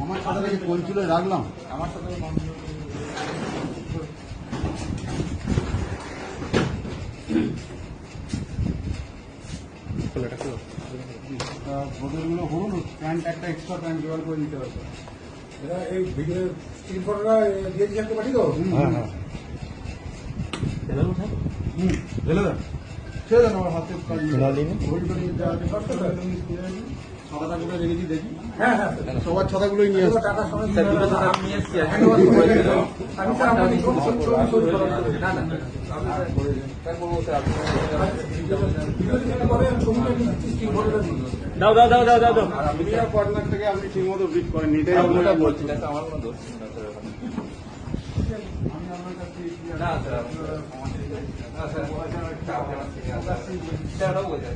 আমার সাথে থেকে কোন ছিল রাখলাম আমার সাথে হোটেলগুলো হল প্যান্ট একটা এক্সট্রা প্যান্ট জোগাড় করে দিতে হবে। এরা এই ভিডিও স্ক্রিন ফটোটা দিয়ে দিচ্ছি একটা পাঠিয়ে দাও। হ্যাঁ হ্যাঁ ঢেলে দেন ছেড়ে দেন আমার হাতে ছাতাগুলো রেখেছি দেখি। হ্যাঁ হ্যাঁ সবার ছাতাগুলোই নিয়ে আসছি। টাকা সময় আমি এসছি আর আমি স্যার আপনাকে ছবি দাও দাও দাও দাও দাও দাও মিডিয়া পার্টনার থেকে আপনি ঠিক মতো ব্রিফ করেন এটাই আপনারা আপনারা বলছেন বলছেন। আমার কোনো দোষ নেই আমি আপনার কাছে না স্যার স্যার বলছেন